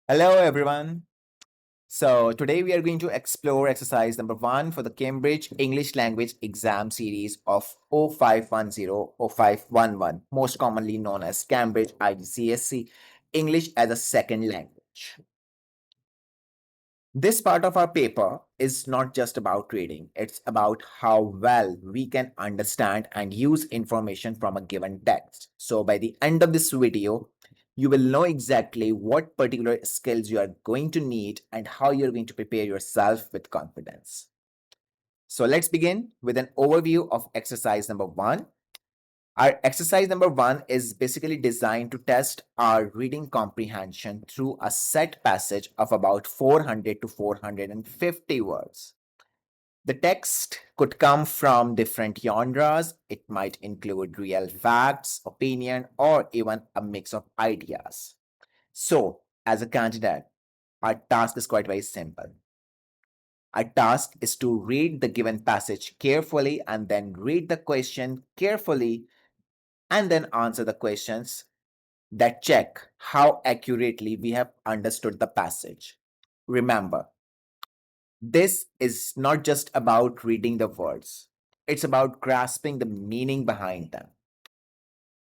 Hello, everyone. So, today we are going to explore exercise number 1 for the Cambridge English Language Exam series of 0510-0511, most commonly known as Cambridge IGCSE English as a Second Language. This part of our paper is not just about reading, it's about how well we can understand and use information from a given text. So, by the end of this video, you will know exactly what particular skills you are going to need and how you're going to prepare yourself with confidence. So, let's begin with an overview of exercise number 1. Our exercise number 1 is basically designed to test our reading comprehension through a set passage of about 400 to 450 words. The text could come from different genres. It might include real facts, opinion, or even a mix of ideas. So, as a candidate, our task is quite very simple. Our task is to read the given passage carefully and then read the question carefully and then answer the questions that check how accurately we have understood the passage. Remember, this is not just about reading the words, it's about grasping the meaning behind them.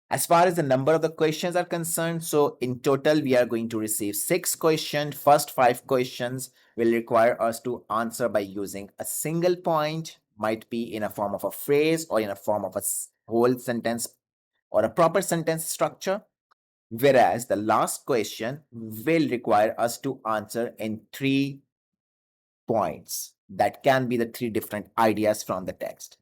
As far as the number of the questions are concerned, so in total, we are going to receive 6 questions. First 5 questions will require us to answer by using a single point, might be in a form of a phrase or in a form of a whole sentence or a proper sentence structure. Whereas the last question will require us to answer in 3 points. That can be the 3 different ideas from the text.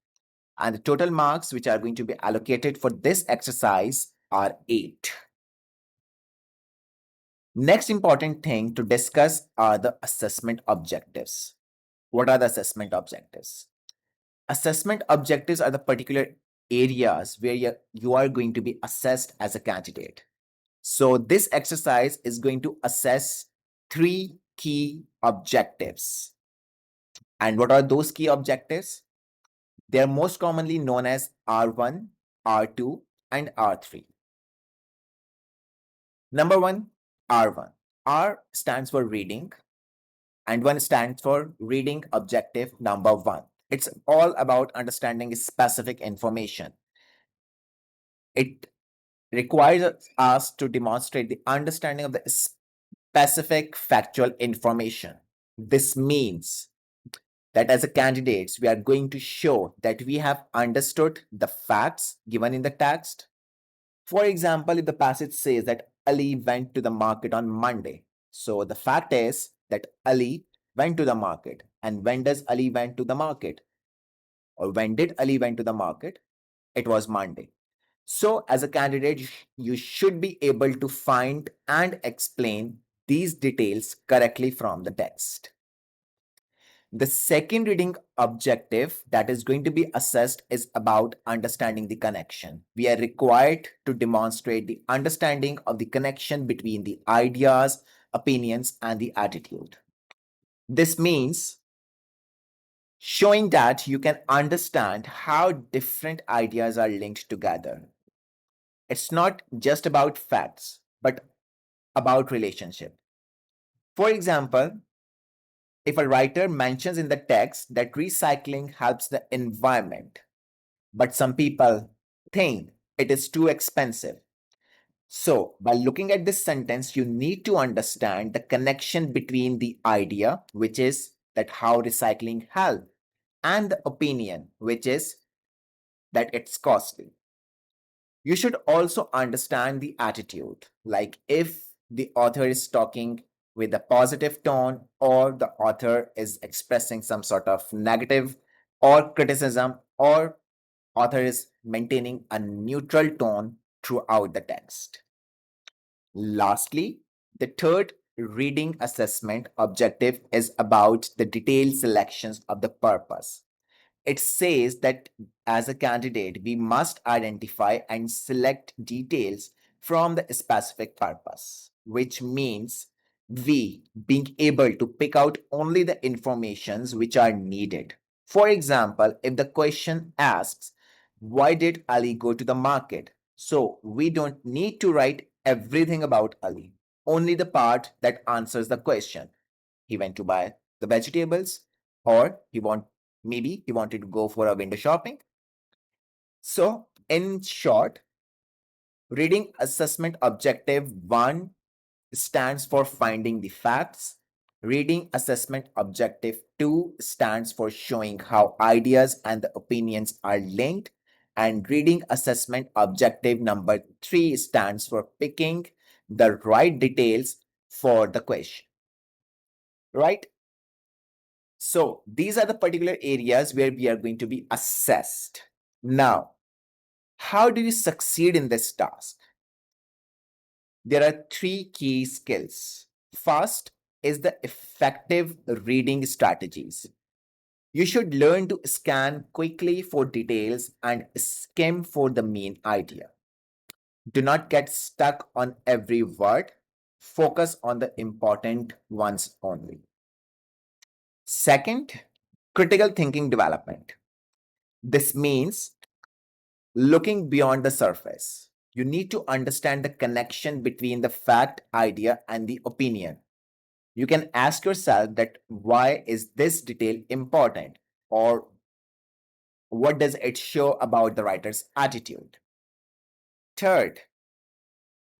And the total marks which are going to be allocated for this exercise are 8. Next important thing to discuss are the assessment objectives. What are the assessment objectives? Assessment objectives are the particular areas where you are going to be assessed as a candidate. So this exercise is going to assess 3 key objectives. And what are those key objectives? They are most commonly known as R1, R2, and R3. Number 1, R1. R stands for reading, and 1 stands for reading objective number 1. It's all about understanding specific information. It requires us to demonstrate the understanding of the specific factual information. This means that as a candidates, we are going to show that we have understood the facts given in the text. For example, if the passage says that Ali went to the market on Monday, so the fact is that Ali went to the market. And when does Ali went to the market? Or when did Ali went to the market? It was Monday. So as a candidate, you should be able to find and explain these details correctly from the text. The second reading objective that is going to be assessed is about understanding the connection. We are required to demonstrate the understanding of the connection between the ideas, opinions, and the attitude. This means showing that you can understand how different ideas are linked together. It's not just about facts, but about relationship. For example, if a writer mentions in the text that recycling helps the environment, but some people think it is too expensive. So, by looking at this sentence, you need to understand the connection between the idea, which is that how recycling helps, and the opinion, which is that it's costly. You should also understand the attitude, like if the author is talking with a positive tone or the author is expressing some sort of negative or criticism, or author is maintaining a neutral tone throughout the text. Lastly, the third reading assessment objective is about the detailed selections of the purpose. It says that as a candidate, we must identify and select details from the specific purpose, which means we being able to pick out only the informations which are needed. For example, if the question asks, why did Ali go to the market? So we don't need to write everything about Ali. only the part that answers the question. He went to buy the vegetables, or maybe he wanted to go for a window shopping. So, in short, reading assessment objective 1 stands for finding the facts. Reading assessment objective 2 stands for showing how ideas and the opinions are linked. And reading assessment objective number 3 stands for picking the right details for the question. Right? So these are the particular areas where we are going to be assessed. Now, how do you succeed in this task? There are 3 key skills. First is the effective reading strategies. You should learn to scan quickly for details and skim for the main idea. Do not get stuck on every word. Focus on the important ones only. Second, critical thinking development. This means looking beyond the surface. You need to understand the connection between the fact, idea, and the opinion. You can ask yourself that why is this detail important, or what does it show about the writer's attitude? Third,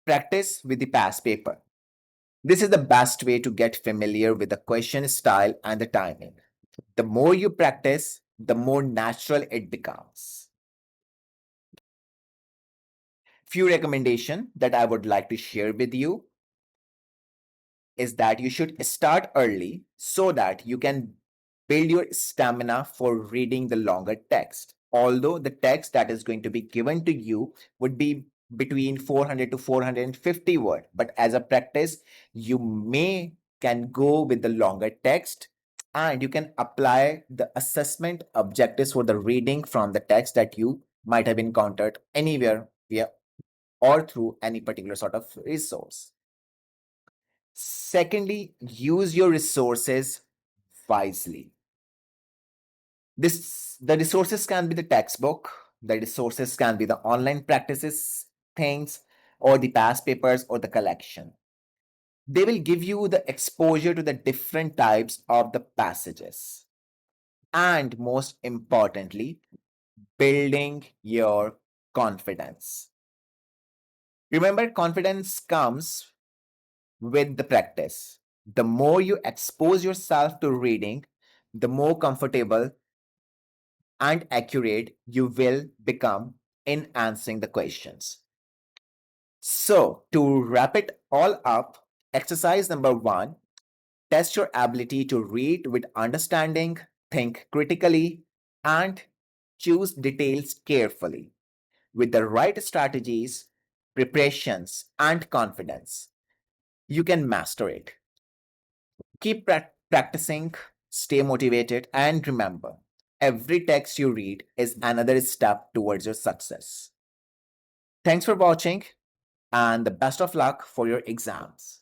practice with the past paper. This is the best way to get familiar with the question style and the timing. The more you practice, the more natural it becomes. Few recommendations that I would like to share with you is that you should start early so that you can build your stamina for reading the longer text. Although the text that is going to be given to you would be between 400 to 450 word, but as a practice, you can go with the longer text, and you can apply the assessment objectives for the reading from the text that you might have encountered anywhere via or through any particular sort of resource. Secondly, use your resources wisely. The resources can be the textbook, the resources can be the online practices things, or the past papers or the collection. They will give you the exposure to the different types of the passages. And most importantly, building your confidence. Remember, confidence comes with the practice. The more you expose yourself to reading, the more comfortable and accurate you will become in answering the questions. So, to wrap it all up, exercise number 1, test your ability to read with understanding, think critically, and choose details carefully. With the right strategies, preparations, and confidence, you can master it. Keep practicing, stay motivated, and remember, every text you read is another step towards your success. Thanks for watching, and the best of luck for your exams.